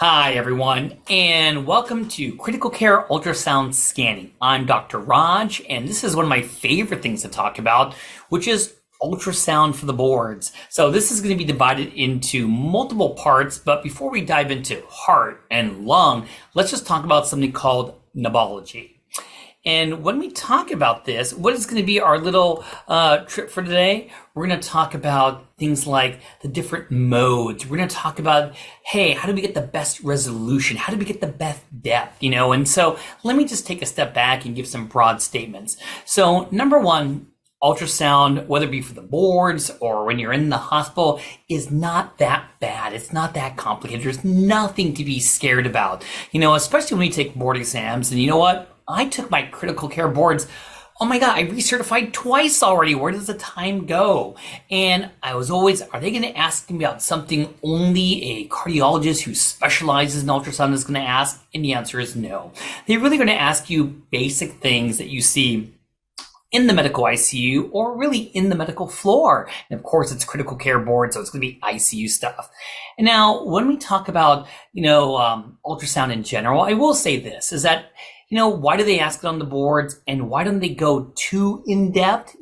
Hi, everyone, and welcome to Critical Care Ultrasound Scanning. I'm Dr. Raj, and this is one of my favorite things to talk about, which is ultrasound for the boards. So this is going to be divided into multiple parts, but before we dive into heart and lung, let's just talk about something called knobology. And when we talk about this, what is going to be our little trip for today? We're going to talk about things like the different modes. We're going to talk about, hey, how do we get the best resolution? How do we get the best depth? And so let me just take a step back and give some broad statements. So number one, ultrasound, whether it be for the boards or when you're in the hospital, is not that bad. It's not that complicated. There's nothing to be scared about, especially when we take board exams. And you know what? I took my critical care boards. Oh my God, I recertified twice already. Where does the time go? And I was always, are they going to ask me about something only a cardiologist who specializes in ultrasound is going to ask? And the answer is no. They're really going to ask you basic things that you see in the medical ICU or really in the medical floor. And of course, it's critical care board, so it's going to be ICU stuff. And now when we talk about, ultrasound in general, I will say this is that, why do they ask it on the boards and why don't they go too in depth,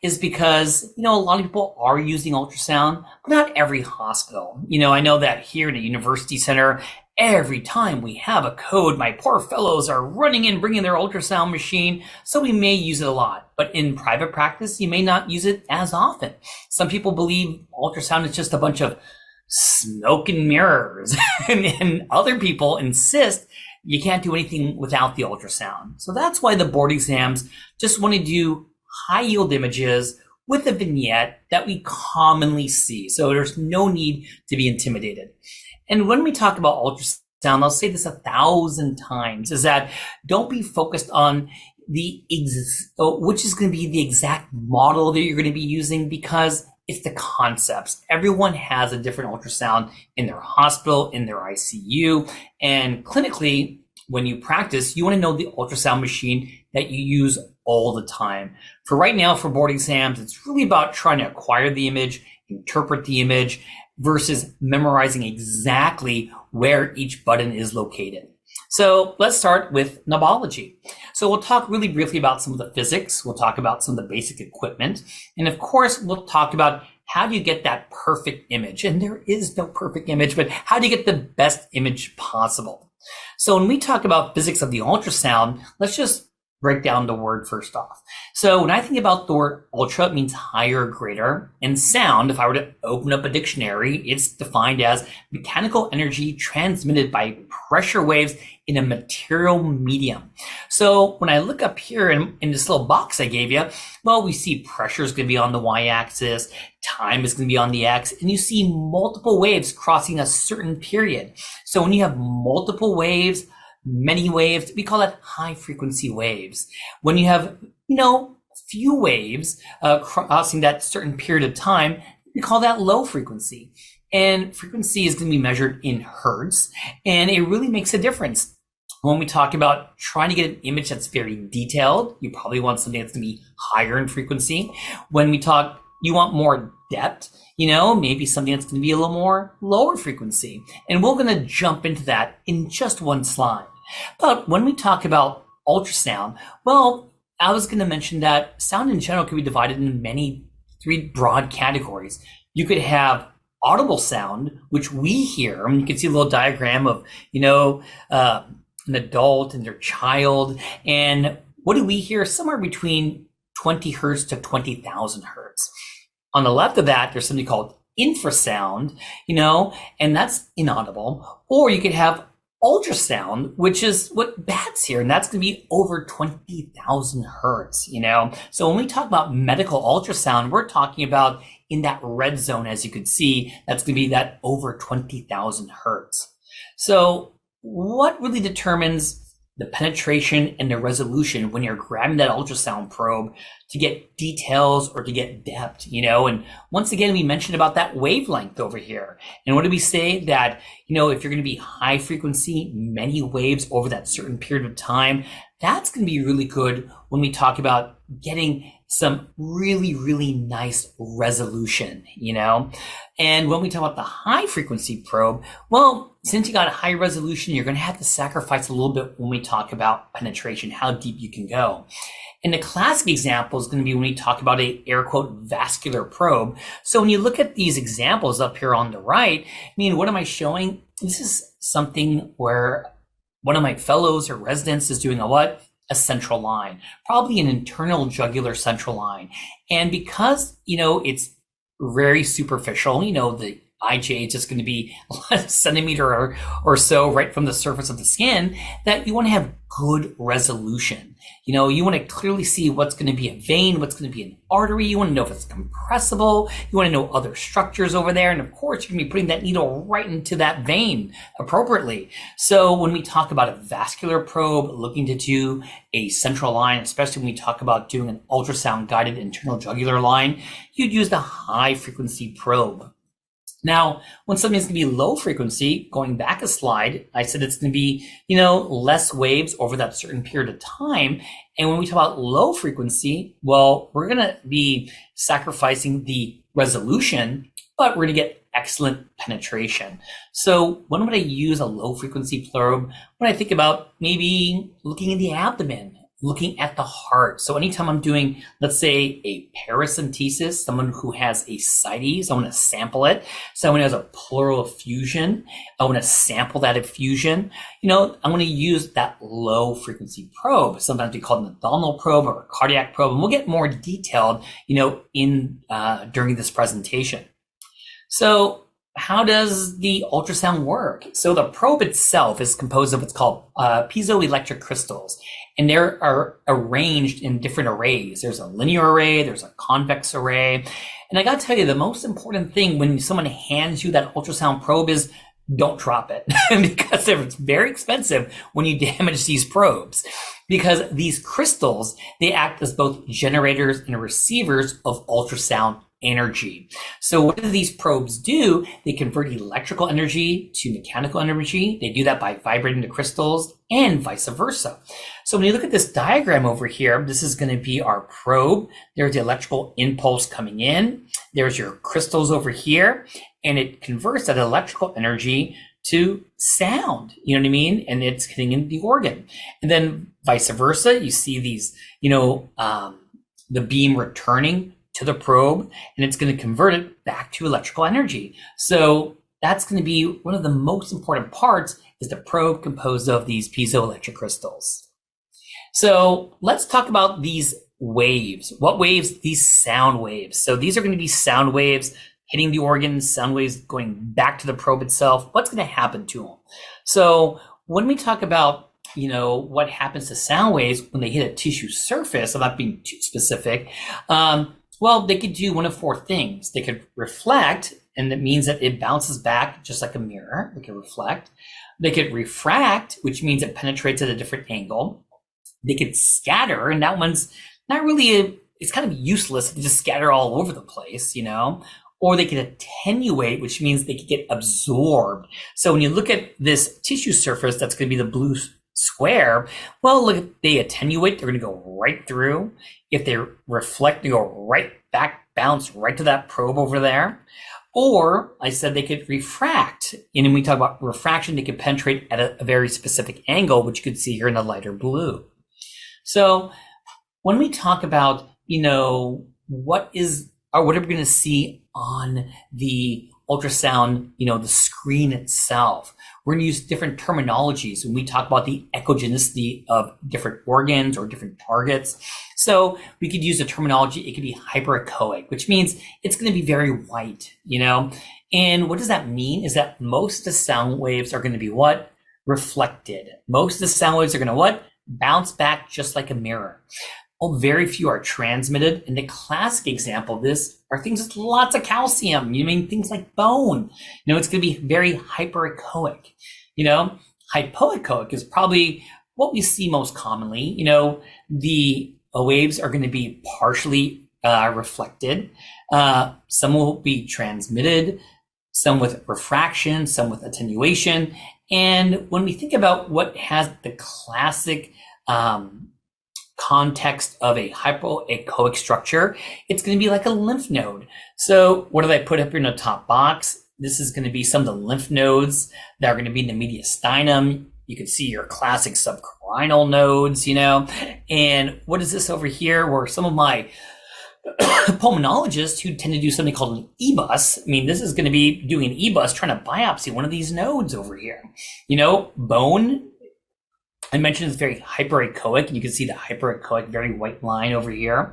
is because, a lot of people are using ultrasound, but not every hospital. I know that here in a university center, every time we have a code, my poor fellows are running in, bringing their ultrasound machine. So we may use it a lot, but in private practice, you may not use it as often. Some people believe ultrasound is just a bunch of smoke and mirrors and other people insist you can't do anything without the ultrasound. So that's why the board exams just want to do high yield images with a vignette that we commonly see. So there's no need to be intimidated. And when we talk about ultrasound, I'll say this 1,000 times, is that don't be focused on which is going to be the exact model that you're going to be using, because it's the concepts. Everyone has a different ultrasound in their hospital, in their ICU, and clinically, when you practice, you want to know the ultrasound machine that you use all the time. For right now, for board exams, it's really about trying to acquire the image, interpret the image, versus memorizing exactly where each button is located. So let's start with knobology. So we'll talk really briefly about some of the physics. We'll talk about some of the basic equipment. And of course, we'll talk about how do you get that perfect image? And there is no perfect image, but how do you get the best image possible? So when we talk about physics of the ultrasound, let's just break down the word first off. So when I think about the word ultra, it means higher or greater. And sound, if I were to open up a dictionary, it's defined as mechanical energy transmitted by pressure waves in a material medium. So when I look up here in this little box I gave you, well, we see pressure is going to be on the y-axis, time is going to be on the x, and you see multiple waves crossing a certain period. So when you have multiple waves, many waves, we call that high frequency waves. When you have, few waves crossing that certain period of time, we call that low frequency. And frequency is going to be measured in hertz, and it really makes a difference. When we talk about trying to get an image that's very detailed, you probably want something that's going to be higher in frequency. When we talk, you want more depth, maybe something that's going to be a little more lower frequency. And we're going to jump into that in just one slide. But when we talk about ultrasound, well, I was going to mention that sound in general can be divided into three broad categories. You could have audible sound, which we hear. And you can see a little diagram of, an adult and their child. And what do we hear? Somewhere between 20 hertz to 20,000 hertz. On the left of that, there's something called infrasound, and that's inaudible. Or you could have ultrasound, which is what bats hear, and that's going to be over 20,000 hertz, So when we talk about medical ultrasound, we're talking about in that red zone, as you could see, that's going to be that over 20,000 hertz. So what really determines the penetration and the resolution when you're grabbing that ultrasound probe to get details or to get depth, and once again, we mentioned about that wavelength over here. And what did we say? That, if you're going to be high frequency, many waves over that certain period of time, that's going to be really good when we talk about getting some really, really nice resolution, And when we talk about the high frequency probe, well, since you got a high resolution, you're going to have to sacrifice a little bit when we talk about penetration, how deep you can go. And the classic example is going to be when we talk about a air quote vascular probe. So when you look at these examples up here on the right, what am I showing? This is something where one of my fellows or residents is doing a central line, probably an internal jugular central line. And because, it's very superficial, the IJ is just going to be a centimeter or so right from the surface of the skin, that you want to have good resolution. You want to clearly see what's going to be a vein, what's going to be an artery. You want to know if it's compressible. You want to know other structures over there. And of course, you're going to be putting that needle right into that vein appropriately. So when we talk about a vascular probe, looking to do a central line, especially when we talk about doing an ultrasound guided internal jugular line, you'd use the high frequency probe. Now, when something's going to be low frequency, going back a slide, I said it's going to be, less waves over that certain period of time. And when we talk about low frequency, well, we're going to be sacrificing the resolution, but we're going to get excellent penetration. So when would I use a low frequency probe? When I think about maybe looking in the abdomen, looking at the heart. So anytime I'm doing, let's say, a paracentesis, someone who has ascites, I want to sample it. Someone who has a pleural effusion, I want to sample that effusion. I want to use that low frequency probe. Sometimes we call it an abdominal probe or a cardiac probe, and we'll get more detailed, during this presentation. So how does the ultrasound work? So the probe itself is composed of what's called piezoelectric crystals, and they are arranged in different arrays. There's a linear array, there's a convex array. And I got to tell you, the most important thing when someone hands you that ultrasound probe is don't drop it because it's very expensive when you damage these probes, because these crystals, they act as both generators and receivers of ultrasound energy. So what do these probes do? They convert electrical energy to mechanical energy. They do that by vibrating the crystals and vice versa. So when you look at this diagram over here, this is going to be our probe. There's the electrical impulse coming in. There's your crystals over here, and it converts that electrical energy to sound, And it's hitting in the organ. And then vice versa, you see these, the beam returning to the probe, and it's going to convert it back to electrical energy. So that's going to be one of the most important parts, is the probe composed of these piezoelectric crystals. So let's talk about these waves. What waves? These sound waves. So these are going to be sound waves hitting the organ, sound waves going back to the probe itself. What's going to happen to them? So when we talk about what happens to sound waves when they hit a tissue surface, I'm not being too specific, well, they could do one of four things. They could reflect, and that means that it bounces back just like a mirror. They could reflect. They could refract, which means it penetrates at a different angle. They could scatter, and that one's not really it's kind of useless to just scatter all over the place, Or they could attenuate, which means they could get absorbed. So when you look at this tissue surface, that's going to be the blue square. Well, look, if they attenuate, they're going to go right through. If they reflect, they go right back, bounce right to that probe over there. Or I said they could refract. And when we talk about refraction, they could penetrate at a very specific angle, which you could see here in the lighter blue. So when we talk about, what are we going to see on the ultrasound, the screen itself, we're going to use different terminologies when we talk about the echogenicity of different organs or different targets. So we could use a terminology, it could be hyperechoic, which means it's going to be very white, And what does that mean? Is that most of the sound waves are going to be what? Reflected. Most of the sound waves are going to what? Bounce back just like a mirror. Oh, very few are transmitted. And the classic example of this are things with lots of calcium. Things like bone. It's going to be very hyperechoic. Hypoechoic is probably what we see most commonly. The waves are going to be partially reflected. Some will be transmitted, some with refraction, some with attenuation. And when we think about what has the classic context of a hypoechoic structure, it's going to be like a lymph node. So what did I put up here in the top box? This is going to be some of the lymph nodes that are going to be in the mediastinum. You can see your classic subcarinal nodes, and what is this over here where some of my pulmonologists who tend to do something called an EBUS. I mean, this is going to be doing an EBUS trying to biopsy one of these nodes over here. Bone, I mentioned, is very hyperechoic, and you can see the hyperechoic, very white line over here.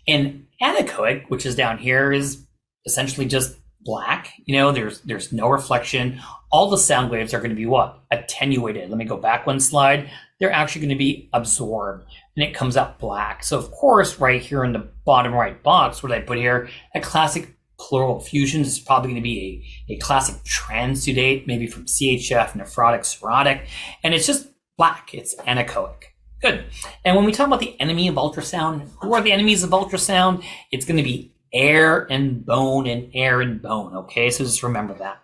And anechoic, which is down here, is essentially just black. There's no reflection. All the sound waves are going to be what? Attenuated. Let me go back one slide. They're actually going to be absorbed, and it comes out black. So of course, right here in the bottom right box, what did I put here? A classic pleural effusion. This is probably going to be a classic transudate, maybe from CHF, nephrotic, cirrhotic, and it's just black. It's anechoic. Good. And when we talk about the enemy of ultrasound, who are the enemies of ultrasound? It's going to be air and bone and air and bone. Okay, so just remember that.